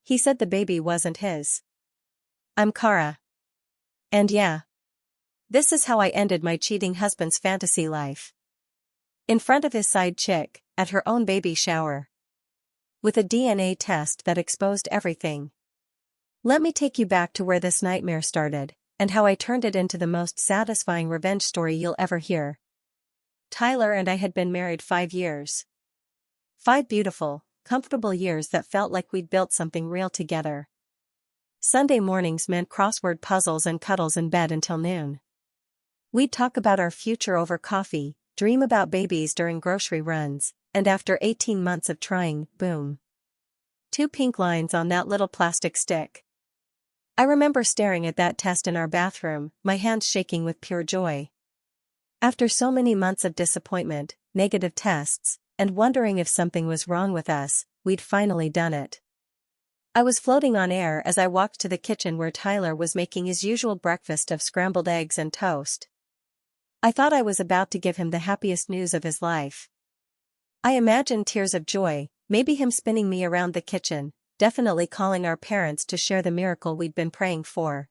He said the baby wasn't his. I'm Cara. And yeah. This is how I ended my cheating husband's fantasy life. In front of his side chick, at her own baby shower. With a DNA test that exposed everything. Let me take you back to where this nightmare started, and how I turned it into the most satisfying revenge story you'll ever hear. Tyler and I had been married 5 years. 5 beautiful, comfortable years that felt like we'd built something real together. Sunday mornings meant crossword puzzles and cuddles in bed until noon. We'd talk about our future over coffee, dream about babies during grocery runs, and after 18 months of trying, boom. 2 pink lines on that little plastic stick. I remember staring at that test in our bathroom, my hands shaking with pure joy. After so many months of disappointment, negative tests, and wondering if something was wrong with us, we'd finally done it. I was floating on air as I walked to the kitchen where Tyler was making his usual breakfast of scrambled eggs and toast. I thought I was about to give him the happiest news of his life. I imagined tears of joy, maybe him spinning me around the kitchen, definitely calling our parents to share the miracle we'd been praying for.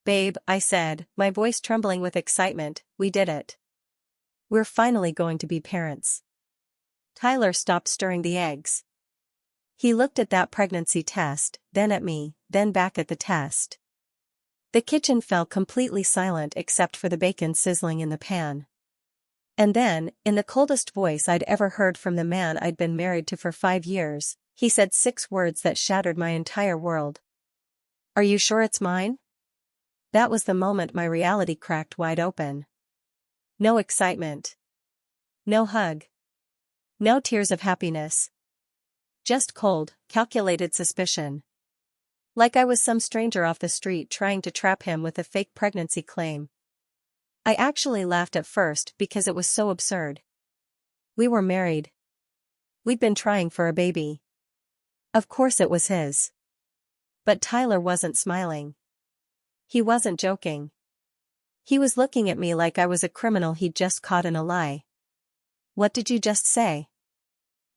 Babe, I said, my voice trembling with excitement, we did it. We're finally going to be parents. Tyler stopped stirring the eggs. He looked at that pregnancy test, then at me, then back at the test. The kitchen fell completely silent except for the bacon sizzling in the pan. And then, in the coldest voice I'd ever heard from the man I'd been married to for 5 years, he said 6 words that shattered my entire world. Are you sure it's mine? That was the moment my reality cracked wide open. No excitement. No hug. No tears of happiness. Just cold, calculated suspicion. Like I was some stranger off the street trying to trap him with a fake pregnancy claim. I actually laughed at first because it was so absurd. We were married. We'd been trying for a baby. Of course it was his. But Tyler wasn't smiling. He wasn't joking. He was looking at me like I was a criminal he'd just caught in a lie. What did you just say?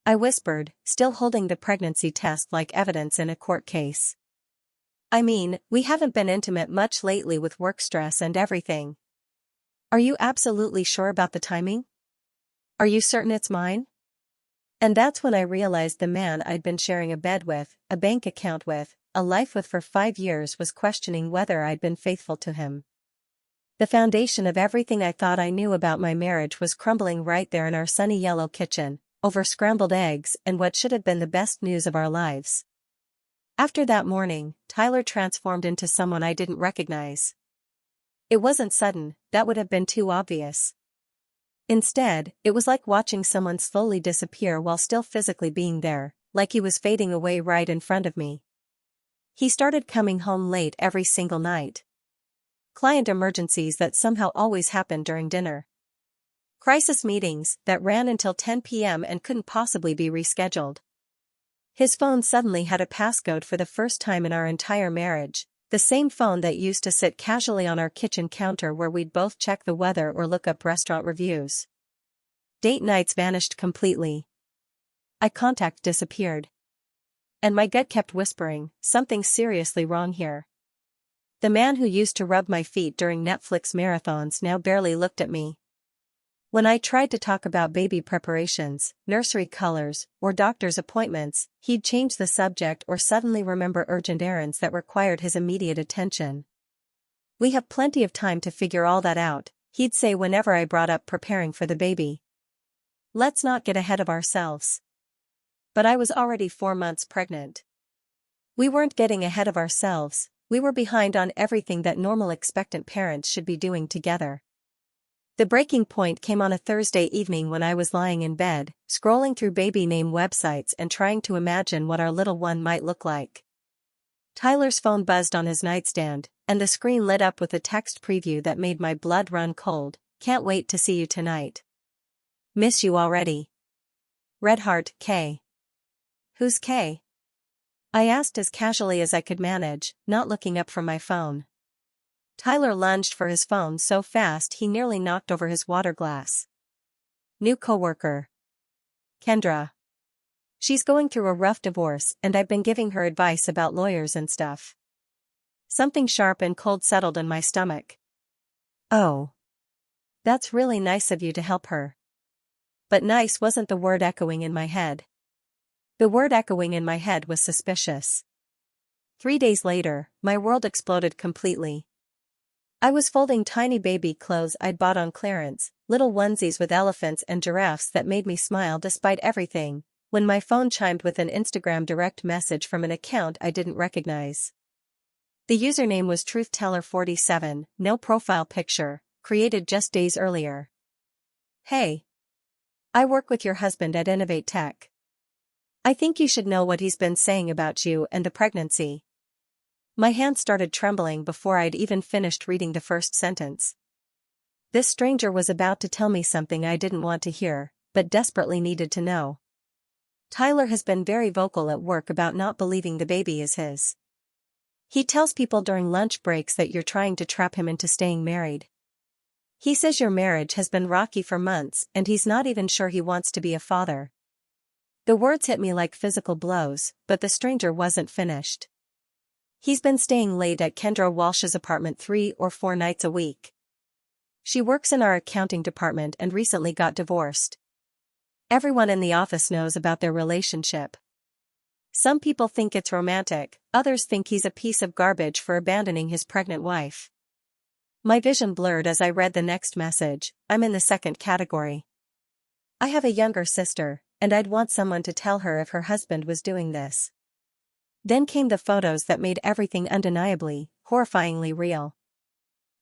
I whispered, still holding the pregnancy test like evidence in a court case. I mean, we haven't been intimate much lately with work stress and everything. Are you absolutely sure about the timing? Are you certain it's mine? And that's when I realized the man I'd been sharing a bed with, a bank account with, a life with for 5 years was questioning whether I'd been faithful to him. The foundation of everything I thought I knew about my marriage was crumbling right there in our sunny yellow kitchen, over scrambled eggs and what should have been the best news of our lives. After that morning, Tyler transformed into someone I didn't recognize. It wasn't sudden, that would have been too obvious. Instead, it was like watching someone slowly disappear while still physically being there, like he was fading away right in front of me. He started coming home late every single night. Client emergencies that somehow always happened during dinner. Crisis meetings that ran until 10 p.m. and couldn't possibly be rescheduled. His phone suddenly had a passcode for the first time in our entire marriage, the same phone that used to sit casually on our kitchen counter where we'd both check the weather or look up restaurant reviews. Date nights vanished completely. Eye contact disappeared. And my gut kept whispering, something's seriously wrong here. The man who used to rub my feet during Netflix marathons now barely looked at me. When I tried to talk about baby preparations, nursery colors, or doctor's appointments, he'd change the subject or suddenly remember urgent errands that required his immediate attention. We have plenty of time to figure all that out, he'd say whenever I brought up preparing for the baby. Let's not get ahead of ourselves. But I was already 4 months pregnant. We weren't getting ahead of ourselves, we were behind on everything that normal expectant parents should be doing together. The breaking point came on a Thursday evening when I was lying in bed, scrolling through baby name websites and trying to imagine what our little one might look like. Tyler's phone buzzed on his nightstand, and the screen lit up with a text preview that made my blood run cold. Can't wait to see you tonight. Miss you already. Red heart, K. Who's K? I asked as casually as I could manage, not looking up from my phone. Tyler lunged for his phone so fast he nearly knocked over his water glass. New coworker. Kendra. She's going through a rough divorce and I've been giving her advice about lawyers and stuff. Something sharp and cold settled in my stomach. Oh. That's really nice of you to help her. But nice wasn't the word echoing in my head. The word echoing in my head was suspicious. 3 days later, my world exploded completely. I was folding tiny baby clothes I'd bought on clearance, little onesies with elephants and giraffes that made me smile despite everything, when my phone chimed with an Instagram direct message from an account I didn't recognize. The username was TruthTeller47, no profile picture, created just days earlier. Hey. I work with your husband at Innovate Tech. I think you should know what he's been saying about you and the pregnancy. My hand started trembling before I'd even finished reading the first sentence. This stranger was about to tell me something I didn't want to hear, but desperately needed to know. Tyler has been very vocal at work about not believing the baby is his. He tells people during lunch breaks that you're trying to trap him into staying married. He says your marriage has been rocky for months and he's not even sure he wants to be a father. The words hit me like physical blows, but the stranger wasn't finished. He's been staying late at Kendra Walsh's apartment 3 or 4 nights a week. She works in our accounting department and recently got divorced. Everyone in the office knows about their relationship. Some people think it's romantic, others think he's a piece of garbage for abandoning his pregnant wife. My vision blurred as I read the next message. I'm in the second category. I have a younger sister, and I'd want someone to tell her if her husband was doing this. Then came the photos that made everything undeniably, horrifyingly real.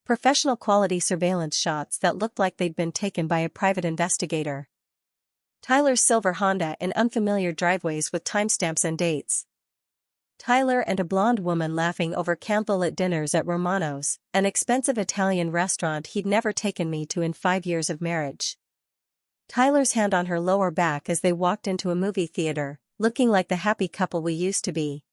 Professional quality surveillance shots that looked like they'd been taken by a private investigator. Tyler's silver Honda in unfamiliar driveways with timestamps and dates. Tyler and a blonde woman laughing over candlelit dinners at Romano's, an expensive Italian restaurant he'd never taken me to in 5 years of marriage. Tyler's hand on her lower back as they walked into a movie theater, looking like the happy couple we used to be.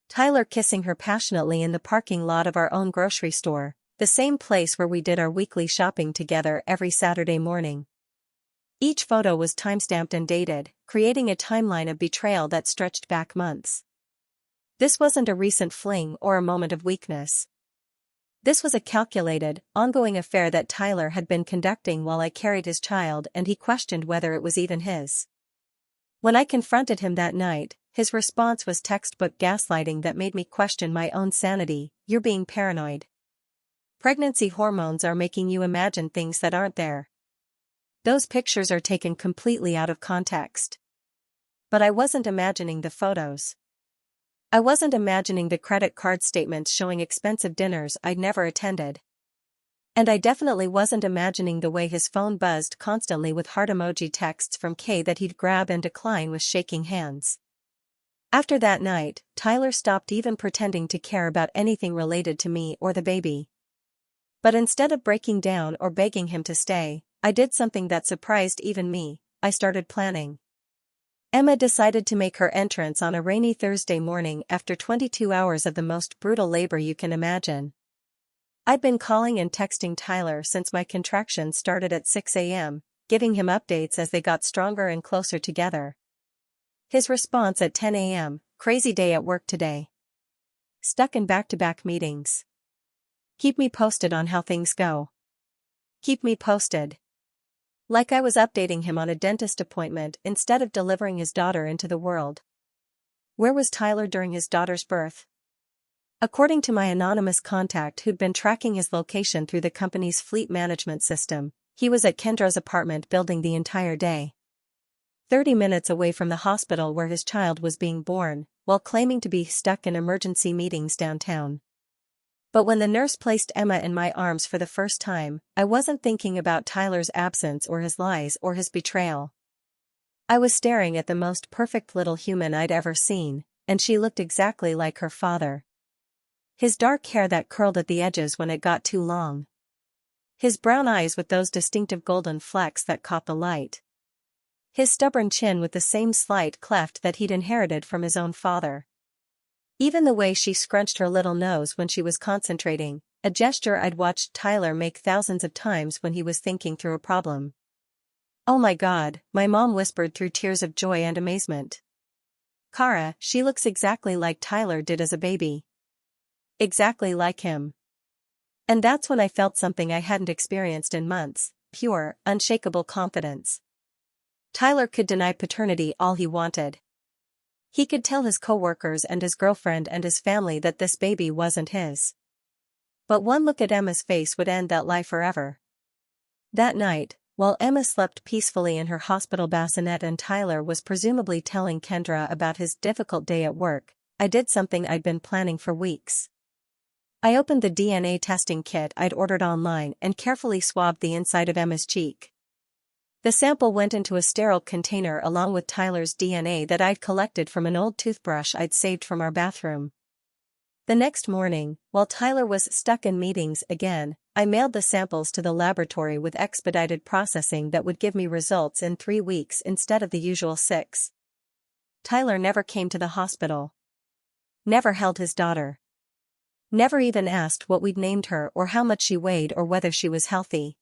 Tyler kissing her passionately in the parking lot of our own grocery store, the same place where we did our weekly shopping together every Saturday morning. Each photo was timestamped and dated, creating a timeline of betrayal that stretched back months. This wasn't a recent fling or a moment of weakness. This was a calculated, ongoing affair that Tyler had been conducting while I carried his child, and he questioned whether it was even his. When I confronted him that night, his response was textbook gaslighting that made me question my own sanity. You're being paranoid. Pregnancy hormones are making you imagine things that aren't there. Those pictures are taken completely out of context. But I wasn't imagining the photos. I wasn't imagining the credit card statements showing expensive dinners I'd never attended. And I definitely wasn't imagining the way his phone buzzed constantly with heart emoji texts from Kay that he'd grab and decline with shaking hands. After that night, Tyler stopped even pretending to care about anything related to me or the baby. But instead of breaking down or begging him to stay, I did something that surprised even me. I started planning. Emma decided to make her entrance on a rainy Thursday morning after 22 hours of the most brutal labor you can imagine. I'd been calling and texting Tyler since my contractions started at 6 a.m., giving him updates as they got stronger and closer together. His response at 10 a.m., crazy day at work today. Stuck in back-to-back meetings. Keep me posted on how things go. Keep me posted. Like I was updating him on a dentist appointment instead of delivering his daughter into the world. Where was Tyler during his daughter's birth? According to my anonymous contact who'd been tracking his location through the company's fleet management system, he was at Kendra's apartment building the entire day. 30 minutes away from the hospital where his child was being born, while claiming to be stuck in emergency meetings downtown. But when the nurse placed Emma in my arms for the first time, I wasn't thinking about Tyler's absence or his lies or his betrayal. I was staring at the most perfect little human I'd ever seen, and she looked exactly like her father. His dark hair that curled at the edges when it got too long. His brown eyes with those distinctive golden flecks that caught the light. His stubborn chin with the same slight cleft that he'd inherited from his own father. Even the way she scrunched her little nose when she was concentrating, a gesture I'd watched Tyler make thousands of times when he was thinking through a problem. "Oh my God," my mom whispered through tears of joy and amazement. Cara, she looks exactly like Tyler did as a baby. Exactly like him. And that's when I felt something I hadn't experienced in months, pure, unshakable confidence. Tyler could deny paternity all he wanted. He could tell his coworkers and his girlfriend and his family that this baby wasn't his. But one look at Emma's face would end that lie forever. That night, while Emma slept peacefully in her hospital bassinet and Tyler was presumably telling Kendra about his difficult day at work, I did something I'd been planning for weeks. I opened the DNA testing kit I'd ordered online and carefully swabbed the inside of Emma's cheek. The sample went into a sterile container along with Tyler's DNA that I'd collected from an old toothbrush I'd saved from our bathroom. The next morning, while Tyler was stuck in meetings again, I mailed the samples to the laboratory with expedited processing that would give me results in 3 weeks instead of the usual 6. Tyler never came to the hospital. Never held his daughter. Never even asked what we'd named her or how much she weighed or whether she was healthy.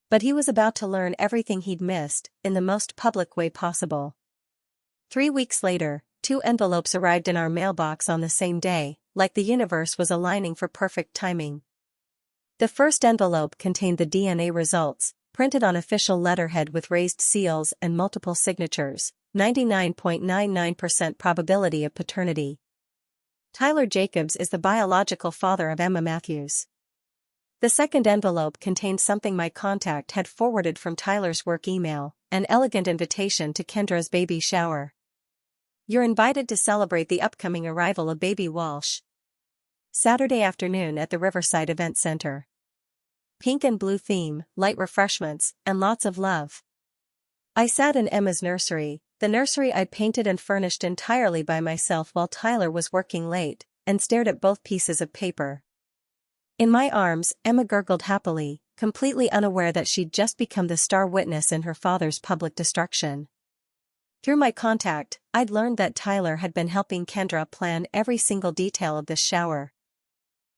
But he was about to learn everything he'd missed, in the most public way possible. 3 weeks later, 2 envelopes arrived in our mailbox on the same day, like the universe was aligning for perfect timing. The first envelope contained the DNA results, printed on official letterhead with raised seals and multiple signatures, 99.99% probability of paternity. Tyler Jacobs is the biological father of Emma Matthews. The second envelope contained something my contact had forwarded from Tyler's work email, an elegant invitation to Kendra's baby shower. You're invited to celebrate the upcoming arrival of baby Walsh. Saturday afternoon at the Riverside Event Center. Pink and blue theme, light refreshments, and lots of love. I sat in Emma's nursery, the nursery I'd painted and furnished entirely by myself while Tyler was working late, and stared at both pieces of paper. In my arms, Emma gurgled happily, completely unaware that she'd just become the star witness in her father's public destruction. Through my contact, I'd learned that Tyler had been helping Kendra plan every single detail of this shower.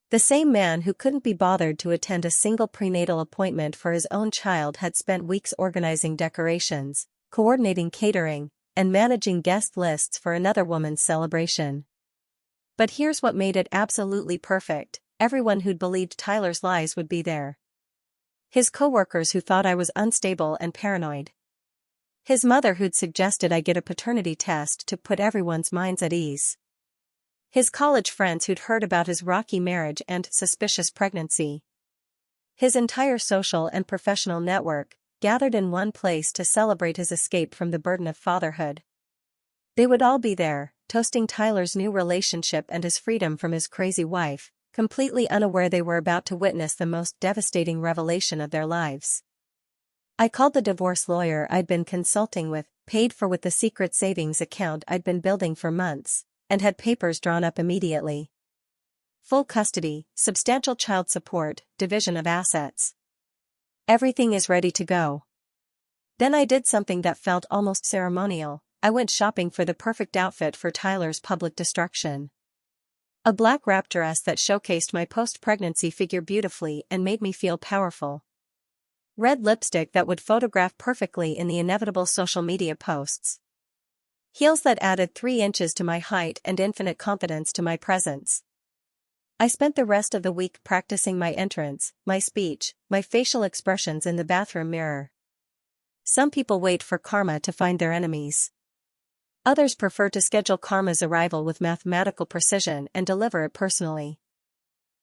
The same man who couldn't be bothered to attend a single prenatal appointment for his own child had spent weeks organizing decorations, coordinating catering, and managing guest lists for another woman's celebration. But here's what made it absolutely perfect. Everyone who'd believed Tyler's lies would be there. His coworkers who thought I was unstable and paranoid. His mother who'd suggested I get a paternity test to put everyone's minds at ease. His college friends who'd heard about his rocky marriage and suspicious pregnancy. His entire social and professional network, gathered in one place to celebrate his escape from the burden of fatherhood. They would all be there, toasting Tyler's new relationship and his freedom from his crazy wife, completely unaware they were about to witness the most devastating revelation of their lives. I called the divorce lawyer I'd been consulting with, paid for with the secret savings account I'd been building for months, and had papers drawn up immediately. Full custody, substantial child support, division of assets. Everything is ready to go. Then I did something that felt almost ceremonial. I went shopping for the perfect outfit for Tyler's public destruction. A black wrap dress that showcased my post-pregnancy figure beautifully and made me feel powerful. Red lipstick that would photograph perfectly in the inevitable social media posts. Heels that added 3 inches to my height and infinite confidence to my presence. I spent the rest of the week practicing my entrance, my speech, my facial expressions in the bathroom mirror. Some people wait for karma to find their enemies. Others prefer to schedule karma's arrival with mathematical precision and deliver it personally.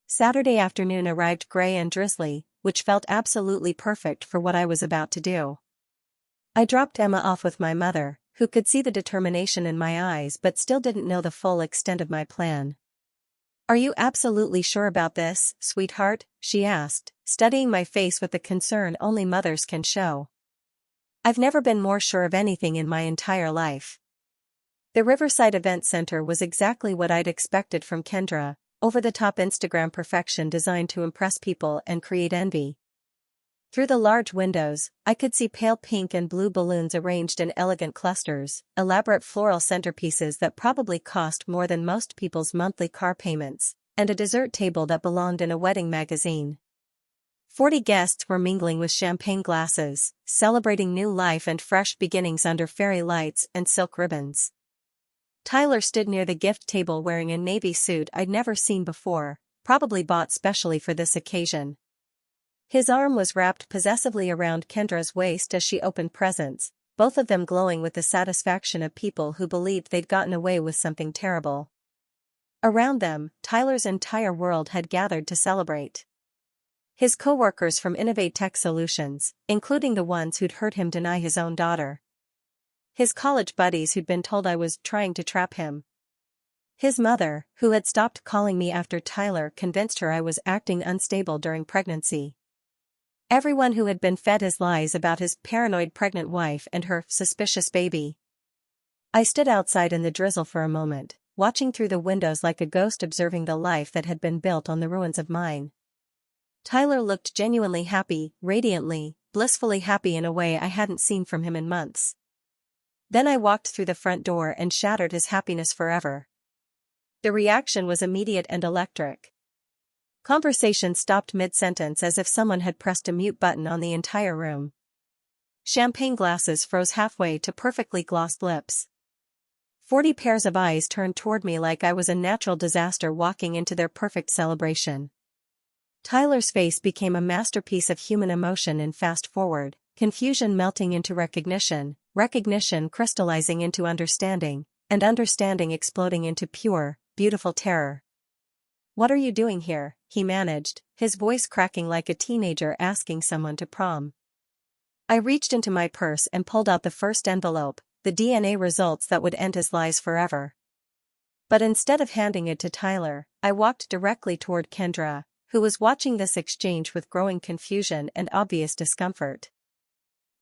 Saturday afternoon arrived gray and drizzly, which felt absolutely perfect for what I was about to do. I dropped Emma off with my mother, who could see the determination in my eyes but still didn't know the full extent of my plan. "Are you absolutely sure about this, sweetheart?" she asked, studying my face with the concern only mothers can show. I've never been more sure of anything in my entire life. The Riverside Event Center was exactly what I'd expected from Kendra, over-the-top Instagram perfection designed to impress people and create envy. Through the large windows, I could see pale pink and blue balloons arranged in elegant clusters, elaborate floral centerpieces that probably cost more than most people's monthly car payments, and a dessert table that belonged in a wedding magazine. 40 guests were mingling with champagne glasses, celebrating new life and fresh beginnings under fairy lights and silk ribbons. Tyler stood near the gift table wearing a navy suit I'd never seen before, probably bought specially for this occasion. His arm was wrapped possessively around Kendra's waist as she opened presents, both of them glowing with the satisfaction of people who believed they'd gotten away with something terrible. Around them, Tyler's entire world had gathered to celebrate. His co-workers from Innovate Tech Solutions, including the ones who'd heard him deny his own daughter. His college buddies who'd been told I was trying to trap him. His mother, who had stopped calling me after Tyler convinced her I was acting unstable during pregnancy. Everyone who had been fed his lies about his paranoid pregnant wife and her suspicious baby. I stood outside in the drizzle for a moment, watching through the windows like a ghost observing the life that had been built on the ruins of mine. Tyler looked genuinely happy, radiantly, blissfully happy in a way I hadn't seen from him in months. Then I walked through the front door and shattered his happiness forever. The reaction was immediate and electric. Conversation stopped mid-sentence as if someone had pressed a mute button on the entire room. Champagne glasses froze halfway to perfectly glossed lips. 40 pairs of eyes turned toward me like I was a natural disaster walking into their perfect celebration. Tyler's face became a masterpiece of human emotion in fast-forward, confusion melting into recognition, recognition crystallizing into understanding, and understanding exploding into pure, beautiful terror. "What are you doing here?" he managed, his voice cracking like a teenager asking someone to prom. I reached into my purse and pulled out the first envelope, the DNA results that would end his lies forever. But instead of handing it to Tyler, I walked directly toward Kendra, who was watching this exchange with growing confusion and obvious discomfort.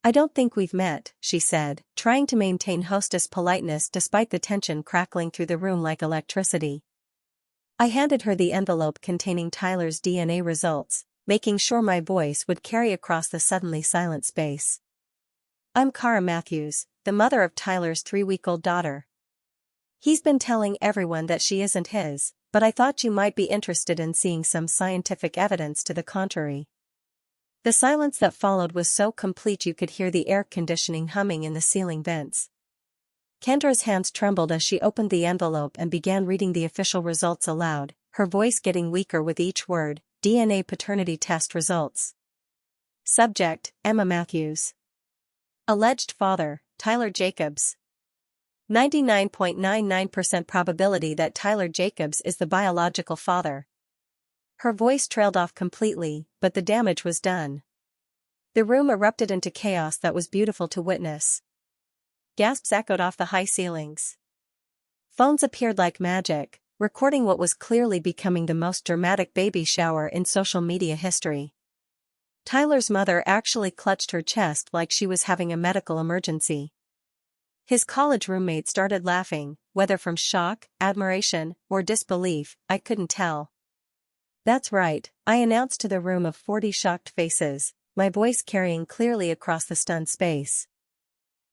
"I don't think we've met," she said, trying to maintain hostess politeness despite the tension crackling through the room like electricity. I handed her the envelope containing Tyler's DNA results, making sure my voice would carry across the suddenly silent space. "I'm Cara Matthews, the mother of Tyler's 3-week-old daughter. He's been telling everyone that she isn't his, but I thought you might be interested in seeing some scientific evidence to the contrary." The silence that followed was so complete you could hear the air conditioning humming in the ceiling vents. Kendra's hands trembled as she opened the envelope and began reading the official results aloud, her voice getting weaker with each word. "DNA paternity test results. Subject, Emma Matthews. Alleged father, Tyler Jacobs. 99.99% probability that Tyler Jacobs is the biological father." Her voice trailed off completely, but the damage was done. The room erupted into chaos that was beautiful to witness. Gasps echoed off the high ceilings. Phones appeared like magic, recording what was clearly becoming the most dramatic baby shower in social media history. Tyler's mother actually clutched her chest like she was having a medical emergency. His college roommate started laughing, whether from shock, admiration, or disbelief, I couldn't tell. "That's right," I announced to the room of 40 shocked faces, my voice carrying clearly across the stunned space.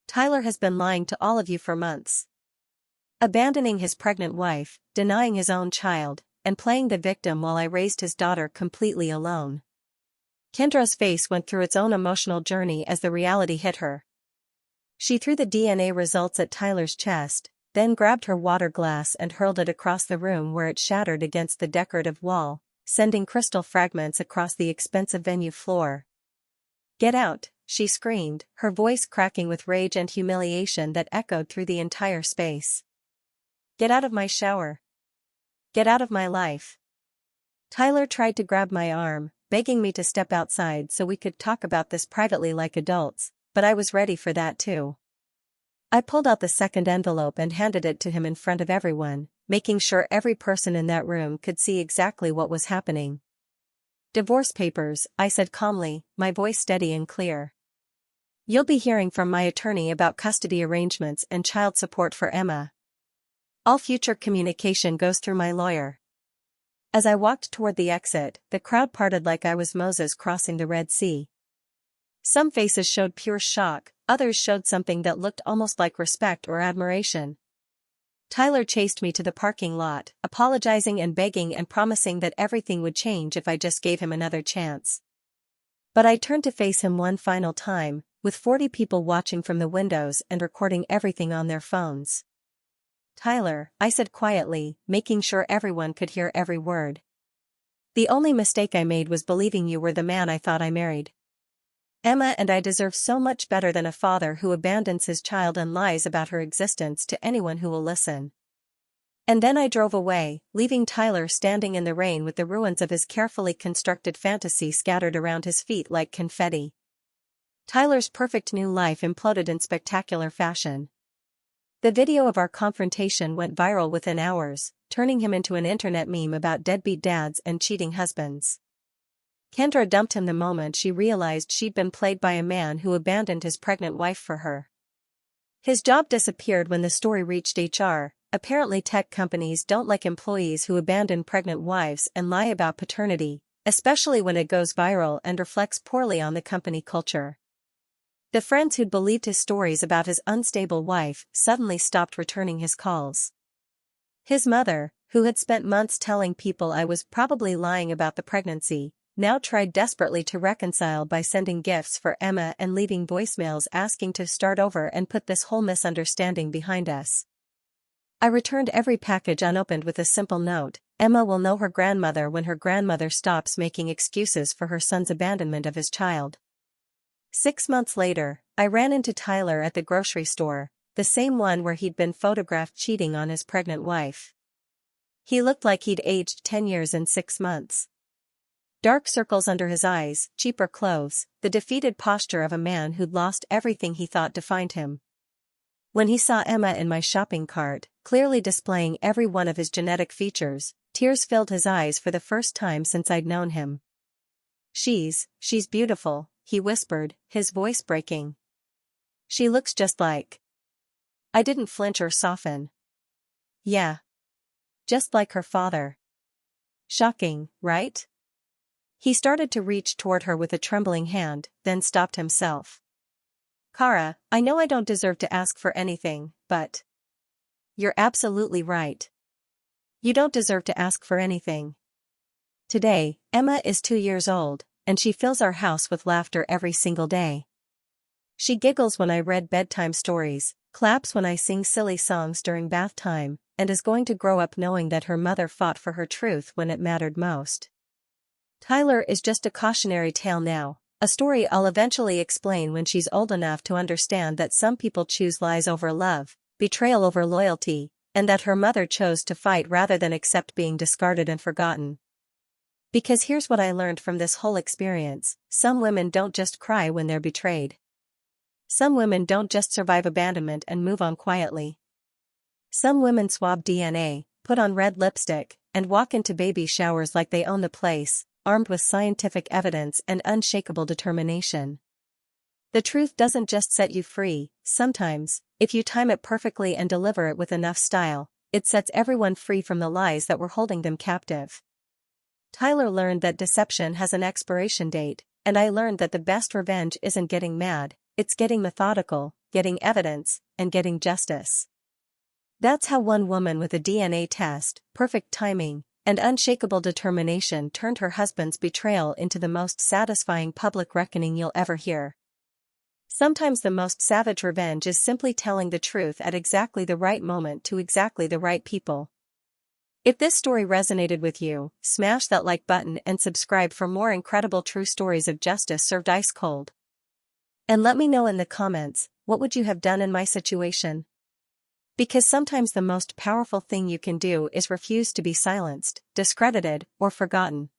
"Tyler has been lying to all of you for months. Abandoning his pregnant wife, denying his own child, and playing the victim while I raised his daughter completely alone." Kendra's face went through its own emotional journey as the reality hit her. She threw the DNA results at Tyler's chest, then grabbed her water glass and hurled it across the room where it shattered against the decorative wall, sending crystal fragments across the expensive venue floor. "Get out," she screamed, her voice cracking with rage and humiliation that echoed through the entire space. "Get out of my shower. Get out of my life." Tyler tried to grab my arm, begging me to step outside so we could talk about this privately like adults, but I was ready for that too. I pulled out the second envelope and handed it to him in front of everyone, making sure every person in that room could see exactly what was happening. "Divorce papers," I said calmly, my voice steady and clear. "You'll be hearing from my attorney about custody arrangements and child support for Emma. All future communication goes through my lawyer." As I walked toward the exit, the crowd parted like I was Moses crossing the Red Sea. Some faces showed pure shock, others showed something that looked almost like respect or admiration. Tyler chased me to the parking lot, apologizing and begging and promising that everything would change if I just gave him another chance. But I turned to face him one final time, with 40 people watching from the windows and recording everything on their phones. Tyler, I said quietly, making sure everyone could hear every word. The only mistake I made was believing you were the man I thought I married. Emma and I deserve so much better than a father who abandons his child and lies about her existence to anyone who will listen. And then I drove away, leaving Tyler standing in the rain with the ruins of his carefully constructed fantasy scattered around his feet like confetti. Tyler's perfect new life imploded in spectacular fashion. The video of our confrontation went viral within hours, turning him into an internet meme about deadbeat dads and cheating husbands. Kendra dumped him the moment she realized she'd been played by a man who abandoned his pregnant wife for her. His job disappeared when the story reached HR. Apparently tech companies don't like employees who abandon pregnant wives and lie about paternity, especially when it goes viral and reflects poorly on the company culture. The friends who'd believed his stories about his unstable wife suddenly stopped returning his calls. His mother, who had spent months telling people I was probably lying about the pregnancy, now tried desperately to reconcile by sending gifts for Emma and leaving voicemails asking to start over and put this whole misunderstanding behind us. I returned every package unopened with a simple note: Emma will know her grandmother when her grandmother stops making excuses for her son's abandonment of his child. 6 months later, I ran into Tyler at the grocery store, the same one where he'd been photographed cheating on his pregnant wife. He looked like he'd aged 10 years in 6 months. Dark circles under his eyes, cheaper clothes, the defeated posture of a man who'd lost everything he thought defined him. When he saw Emma in my shopping cart, clearly displaying every one of his genetic features, tears filled his eyes for the first time since I'd known him. She's beautiful," he whispered, his voice breaking. "She looks just like..." I didn't flinch or soften. "Yeah. Just like her father." "Shocking, right?" He started to reach toward her with a trembling hand, then stopped himself. "Cara, I know I don't deserve to ask for anything, but..." "You're absolutely right. You don't deserve to ask for anything." Today, Emma is 2 years old, and she fills our house with laughter every single day. She giggles when I read bedtime stories, claps when I sing silly songs during bath time, and is going to grow up knowing that her mother fought for her truth when it mattered most. Tyler is just a cautionary tale now, a story I'll eventually explain when she's old enough to understand that some people choose lies over love, betrayal over loyalty, and that her mother chose to fight rather than accept being discarded and forgotten. Because here's what I learned from this whole experience: some women don't just cry when they're betrayed. Some women don't just survive abandonment and move on quietly. Some women swab DNA, put on red lipstick, and walk into baby showers like they own the place, armed with scientific evidence and unshakable determination. The truth doesn't just set you free. Sometimes, if you time it perfectly and deliver it with enough style, it sets everyone free from the lies that were holding them captive. Tyler learned that deception has an expiration date, and I learned that the best revenge isn't getting mad, it's getting methodical, getting evidence, and getting justice. That's how one woman with a DNA test, perfect timing, and unshakable determination turned her husband's betrayal into the most satisfying public reckoning you'll ever hear. Sometimes the most savage revenge is simply telling the truth at exactly the right moment to exactly the right people. If this story resonated with you, smash that like button and subscribe for more incredible true stories of justice served ice cold. And let me know in the comments, what would you have done in my situation? Because sometimes the most powerful thing you can do is refuse to be silenced, discredited, or forgotten.